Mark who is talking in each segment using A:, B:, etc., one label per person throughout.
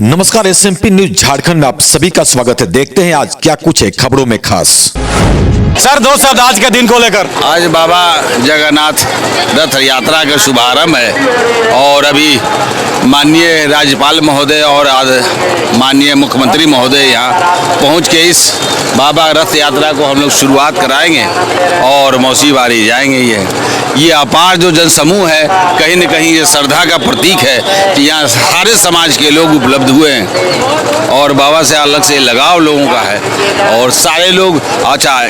A: नमस्कार, SMP news Jharkhand में आप सभी का स्वागत है। देखते हैं आज क्या कुछ है खबरों में खास।
B: सर, दो शब्द आज के दिन को लेकर।
C: आज बाबा जगन्नाथ रथ यात्रा का शुभारंभ है और अभी माननीय राज्यपाल महोदय और माननीय मुख्यमंत्री महोदय यहाँ पहुँच के इस बाबा रथ यात्रा को हम लोग शुरुआत कराएंगे और मौसी बारी जाएंगे। ये अपार जो जनसमूह है, कहीं न कहीं ये श्रद्धा का प्रतीक है कि यहाँ सारे समाज के लोग उपलब्ध हुए हैं और बाबा से अलग से लगाव लोगों का है और सारे लोग। अच्छा,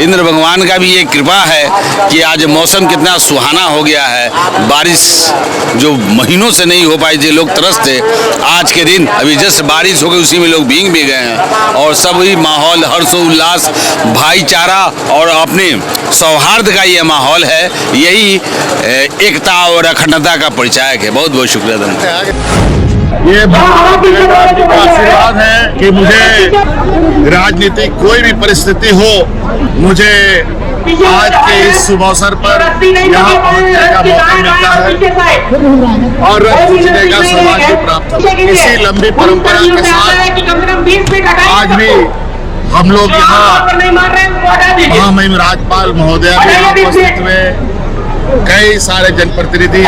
C: इंद्र भगवान का भी ये कृपा है कि आज मौसम कितना सुहाना हो गया है। बारिश जो महीनों से नहीं हो पाई थी, लोग तरसते, आज के दिन अभी जस्ट बारिश हो गई, उसी में लोग भीग भी गए हैं और सभी माहौल हर्षोल्लास, भाईचारा और अपने सौहार्द का ये माहौल है। यही एकता और अखंडता का परिचायक है। बहुत बहुत शुक्रिया।
D: ये भगवान का आशीर्वाद है कि मुझे राजनीतिक कोई भी परिस्थिति हो, मुझे आज के इस शुभ अवसर पर यहाँ पहुँचने का मौका मिलता है और रथ खींचने का सौभाग्य प्राप्त होता है। इसी लंबी परंपरा के साथ आज भी हम लोग यहाँ महामहिम राज्यपाल महोदय भी उपस्थित हुए, कई सारे जनप्रतिनिधि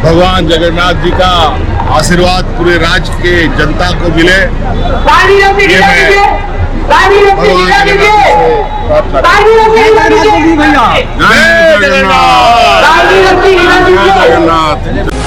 D: भगवान जगन्नाथ जी का आशीर्वाद पूरे राज्य के जनता को मिले, ये मैं भगवान जगन्नाथ।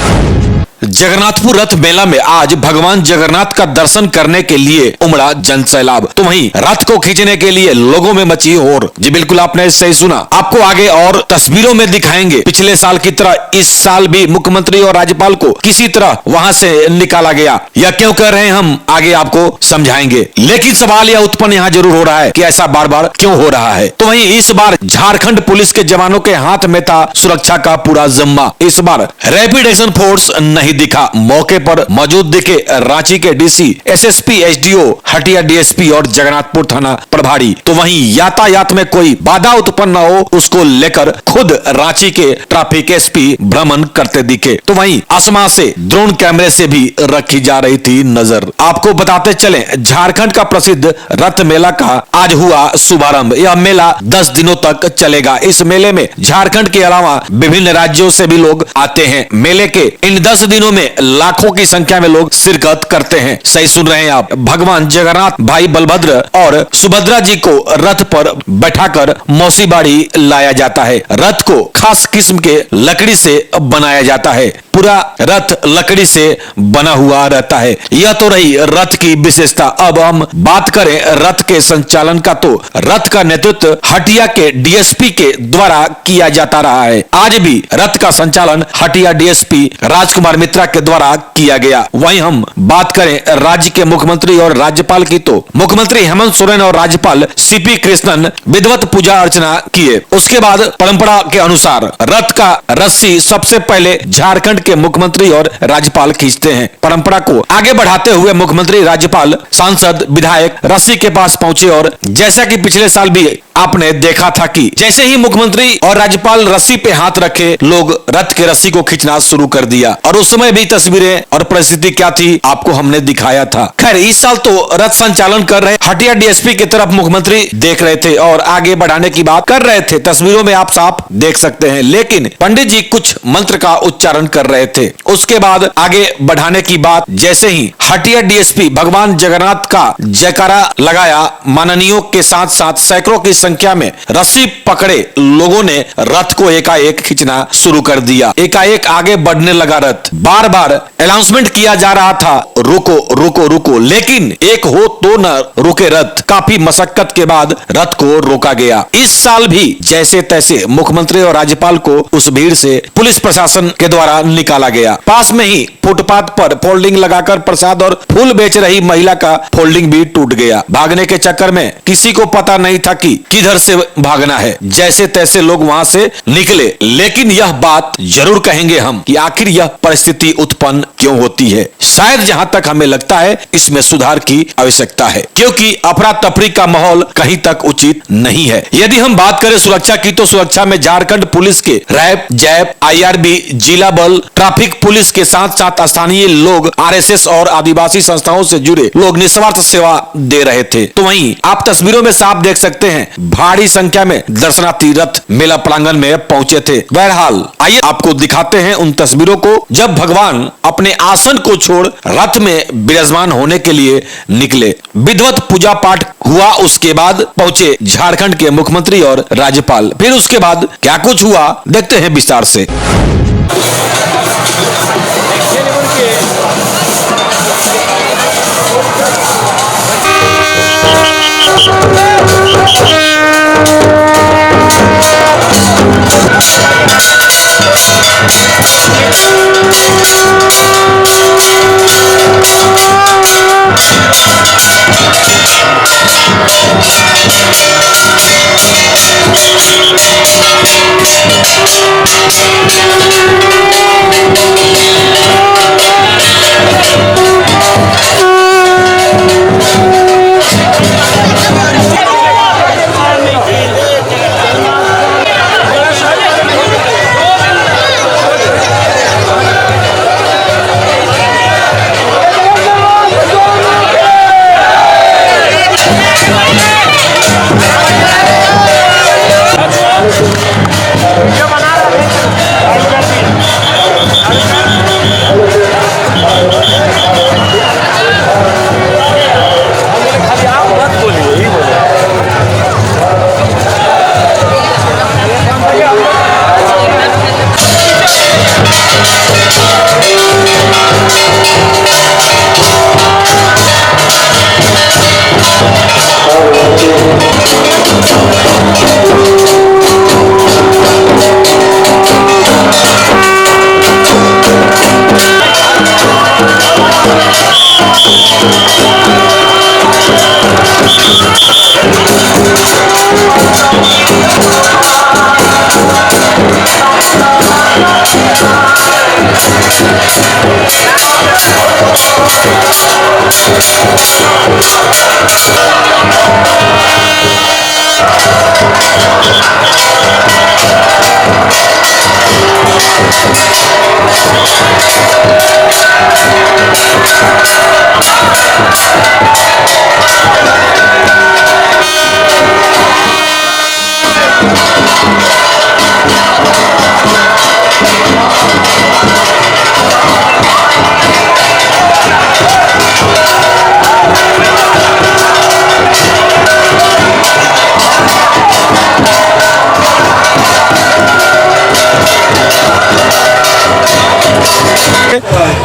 A: जगन्नाथपुर रथ मेला में आज भगवान जगन्नाथ का दर्शन करने के लिए उमड़ा जन सैलाब, तो वहीं रथ को खींचने के लिए लोगों में मची होर। जी बिल्कुल, आपने सही सुना। आपको आगे और तस्वीरों में दिखाएंगे। पिछले साल की तरह इस साल भी मुख्यमंत्री और राज्यपाल को किसी तरह वहां से निकाला गया। यह क्यों कर रहे हैं हम आगे आपको समझाएंगे, लेकिन सवाल यह उत्पन्न यहाँ जरूर हो रहा है कि ऐसा बार बार क्यों हो रहा है। तो वहीं इस बार झारखंड पुलिस के जवानों के हाथ में था सुरक्षा का पूरा जिम्मा। इस बार रैपिड एक्शन फोर्स नहीं दिखा। मौके पर मौजूद दिखे रांची के DC, SSP, SDO, Hatia DSP और जगन्नाथपुर थाना प्रभारी। तो वहीं यातायात में कोई बाधा उत्पन्न न हो, उसको लेकर खुद रांची के ट्रैफिक एसपी भ्रमण करते दिखे। तो वहीं आसमान से ड्रोन कैमरे से भी रखी जा रही थी नजर। आपको बताते चले, झारखंड का प्रसिद्ध रथ मेला का आज हुआ शुभारंभ। यह मेला 10 दिनों तक चलेगा। इस मेले में झारखंड के अलावा विभिन्न राज्यों से भी लोग आते हैं। मेले के इन 10 दिनों में लाखों की संख्या में लोग शिरकत करते हैं। सही सुन रहे हैं आप। भगवान जगन्नाथ, भाई बलभद्र और सुभद्रा जी को रथ पर बैठाकर मौसी बाड़ी लाया जाता है। रथ को खास किस्म के लकड़ी से बनाया जाता है। पूरा रथ लकड़ी से बना हुआ रहता है। यह तो रही रथ की विशेषता। अब हम बात करें रथ के संचालन का, तो रथ का नेतृत्व हटिया के डीएसपी के द्वारा किया जाता रहा है। आज भी रथ का संचालन हटिया डीएसपी राजकुमार मित्रा के द्वारा किया गया। वहीं हम बात करें राज्य के मुख्यमंत्री और राज्यपाल की, तो मुख्यमंत्री हेमंत सोरेन और राज्यपाल सीपी कृष्णन विधिवत पूजा अर्चना किए। उसके बाद परंपरा के अनुसार रथ का रस्सी सबसे पहले झारखंड के मुख्यमंत्री और राज्यपाल खींचते हैं। परंपरा को आगे बढ़ाते हुए मुख्यमंत्री, राज्यपाल, सांसद, विधायक रस्सी के पास पहुंचे और जैसा कि पिछले साल भी आपने देखा था कि जैसे ही मुख्यमंत्री और राज्यपाल रस्सी पे हाथ रखे, लोग रथ के रस्सी को खींचना शुरू कर दिया। और उस समय भी तस्वीरें और परिस्थिति क्या थी आपको हमने दिखाया था। खैर, इस साल तो रथ संचालन कर रहे हटिया डीएसपी की तरफ मुख्यमंत्री देख रहे थे और आगे बढ़ाने की बात कर रहे थे। तस्वीरों में आप साफ देख सकते हैं, लेकिन पंडित जी कुछ मंत्र का उच्चारण कर रहे थे। उसके बाद आगे बढ़ाने की बात जैसे ही हटिया डीएसपी भगवान जगन्नाथ का जयकारा लगाया, माननीयों के साथ साथ सैकड़ों की संख्या में रस्सी पकड़े लोगों ने रथ को एकाएक खींचना शुरू कर दिया। एकाएक आगे बढ़ने लगा रथ। बार बार बार अनाउंसमेंट किया जा रहा था, रुको रुको रुको, लेकिन एक हो तो न रुके रथ। काफी मशक्कत के बाद रथ को रोका गया। इस साल भी जैसे तैसे मुख्यमंत्री और राज्यपाल को उस भीड़ से पुलिस प्रशासन के द्वारा निकाला गया। पास में ही फुटपाथ पर फोल्डिंग लगाकर प्रसाद और फूल बेच रही महिला का फोल्डिंग भी टूट गया। भागने के चक्कर में किसी को पता नहीं था कि किधर से भागना है। जैसे तैसे लोग वहां से निकले, लेकिन यह बात जरूर कहेंगे हम कि आखिर यह परिस्थिति उत्पन्न क्यों होती है। शायद जहां तक हमें लगता है इसमें सुधार की आवश्यकता है, क्योंकि अफरा तफरी का माहौल कहीं तक उचित नहीं है। यदि हम बात करें सुरक्षा की, तो सुरक्षा में झारखंड पुलिस के रैप, जैप, IRB, जिला बल, ट्रैफिक पुलिस के साथ साथ स्थानीय लोग, RSS और आदिवासी संस्थाओं से जुड़े लोग निस्वार्थ सेवा दे रहे थे। तो वहीं आप तस्वीरों में साफ देख सकते हैं, भारी संख्या में दर्शनार्थी रथ मेला प्रांगण में पहुंचे थे। बहरहाल आइए आपको दिखाते हैं उन तस्वीरों को, जब भगवान अपने आसन को छोड़ रथ में विराजमान होने के लिए निकले। विधिवत पूजा पाठ हुआ, उसके बाद पहुंचे झारखंड के मुख्यमंत्री और राज्यपाल। फिर उसके बाद क्या कुछ हुआ देखते हैं विस्तार से।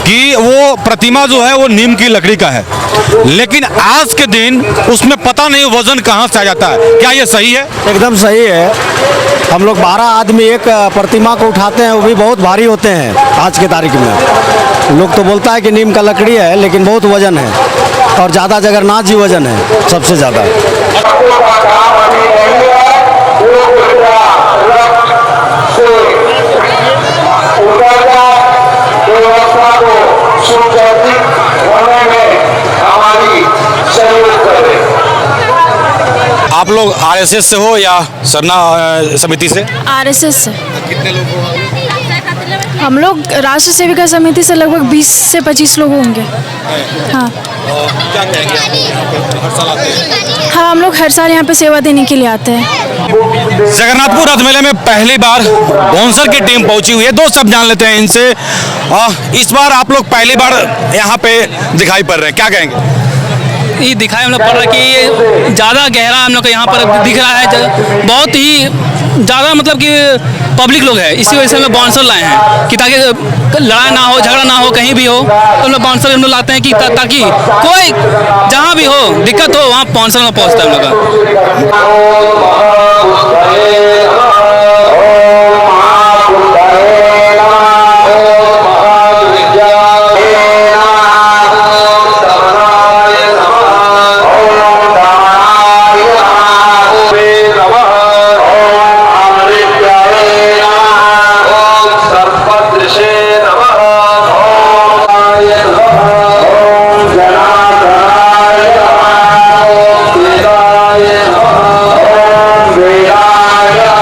B: कि वो प्रतिमा जो है वो नीम की लकड़ी का है, लेकिन आज के दिन उसमें पता नहीं वजन कहाँ से आ जाता है। क्या ये सही है?
E: एकदम सही है। हम लोग 12 आदमी एक प्रतिमा को उठाते हैं, वो भी बहुत भारी होते हैं आज के तारीख में। लोग तो बोलता है कि नीम का लकड़ी है, लेकिन बहुत वजन है और ज़्यादा जगन्नाथ जी वजन है सबसे ज़्यादा।
B: आप लोग RSS से हो या सरना समिति से?
F: RSS से।
B: कितने लोग हो?
F: हम लोग राष्ट्र सेविका समिति से लगभग 20 से 25 लोग होंगे। हाँ।
B: क्या कहेंगे आप यहाँ पे हर साल आते हैं?
F: हाँ, हम लोग हर साल यहाँ पे सेवा देने के लिए आते हैं।
B: जगन्नाथपुर रथ मेले में पहली बार बॉन्सर की टीम पहुंची हुई है। दो सब जान लेते हैं इनसे। इस बार आप लोग पहली बार यहाँ पे दिखाई पड़ रहे हैं, क्या कहेंगे?
G: ये दिखाई हम लोग पड़ रहा है कि ये ज़्यादा गहरा हम लोग को यहाँ पर दिख रहा है। बहुत ही ज़्यादा मतलब कि पब्लिक लोग है, इसी वजह से हम लोग बाउंसर लाए हैं कि ताकि लड़ाई ना हो, झगड़ा ना हो, कहीं भी हो तो हम लोग बाउंसर हम लोग लाते हैं कि ताकि कोई जहाँ भी हो दिक्कत हो वहाँ बाउंसर में पहुँचता है हम लोग
H: Yeah.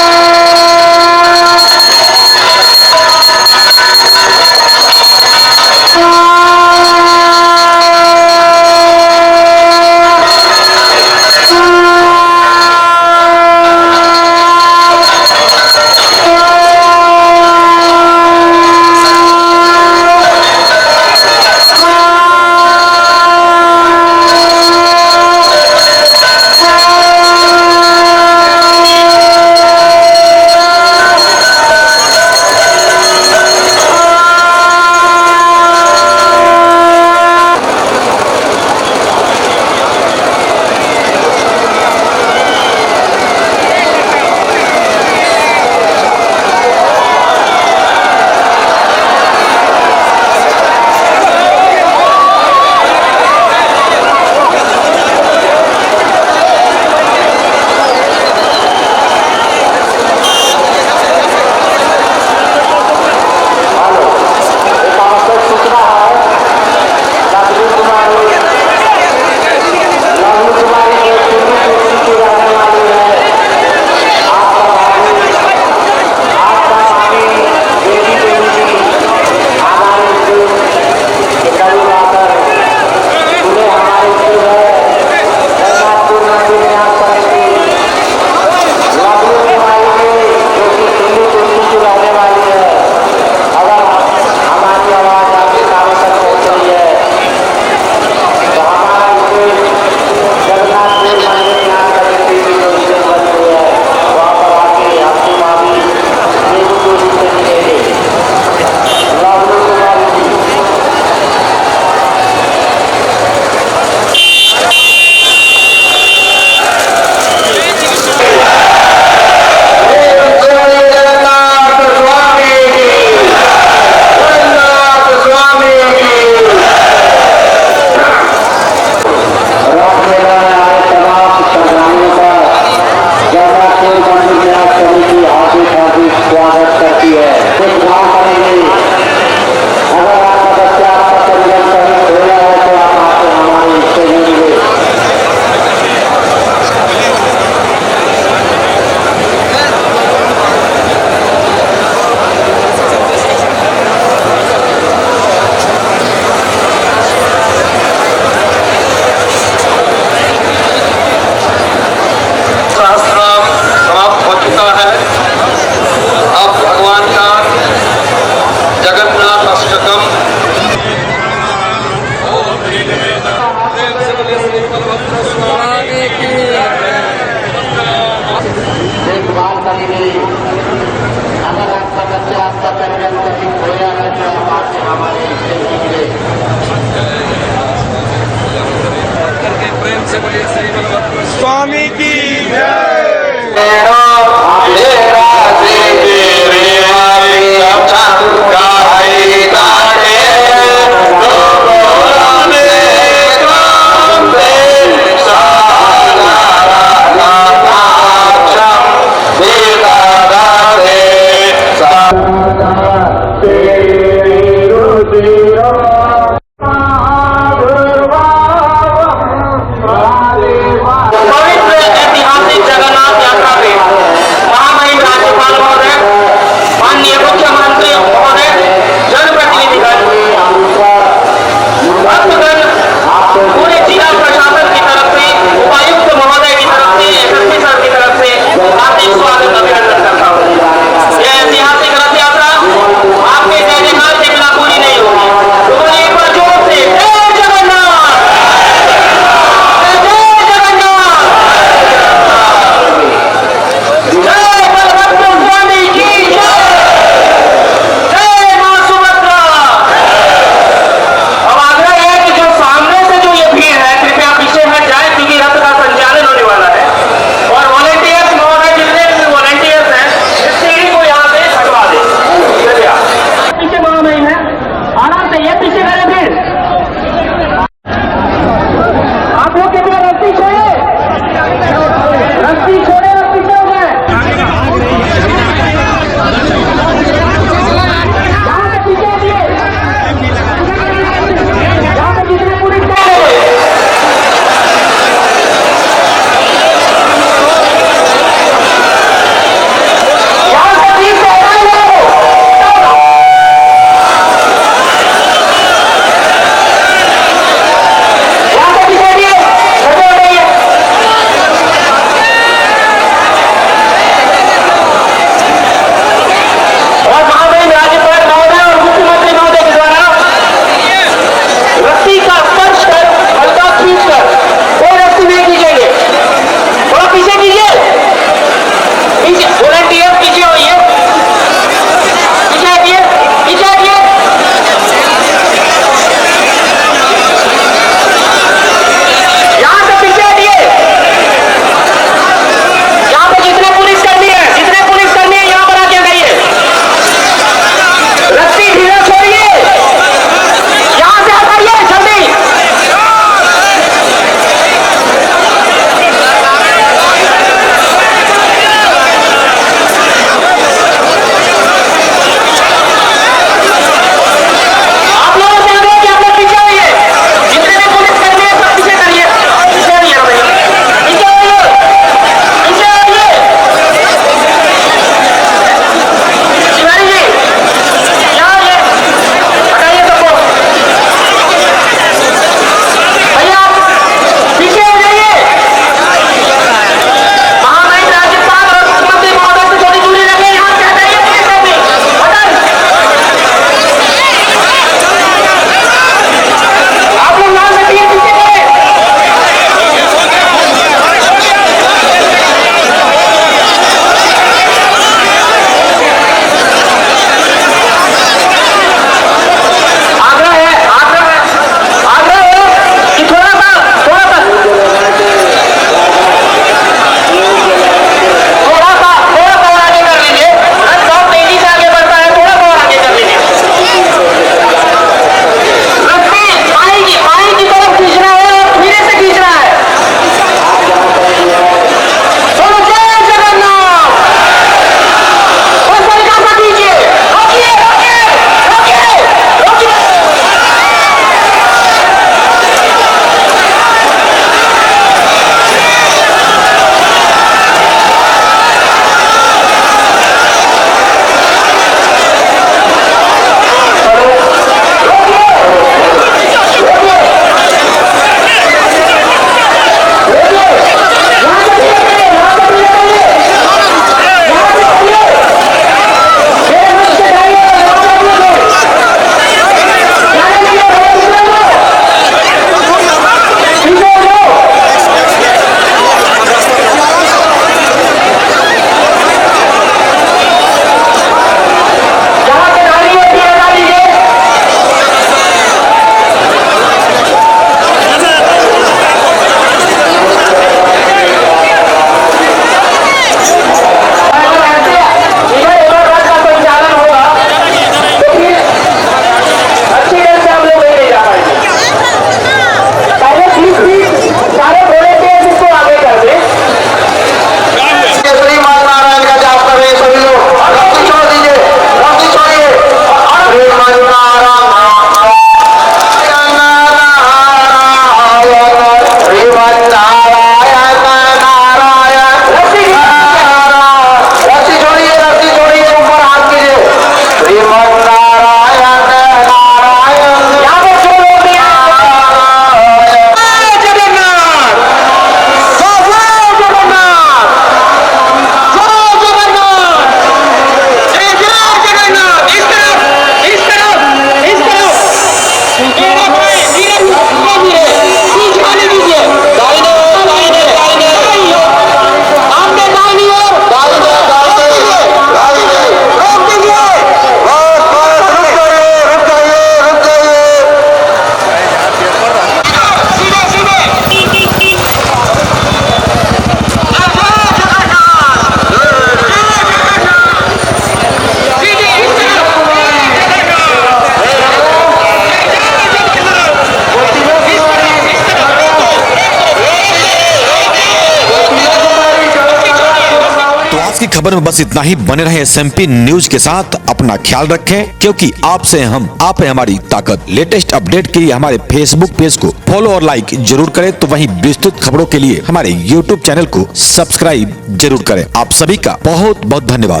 A: की खबर में बस इतना ही। बने रहे SMP न्यूज के साथ, अपना ख्याल रखें, क्योंकि आपसे हम, आप है हमारी ताकत। लेटेस्ट अपडेट के लिए हमारे फेसबुक पेज को फॉलो और लाइक जरूर करें, तो वहीं विस्तृत खबरों के लिए हमारे YouTube चैनल को सब्सक्राइब जरूर करें। आप सभी का बहुत बहुत धन्यवाद।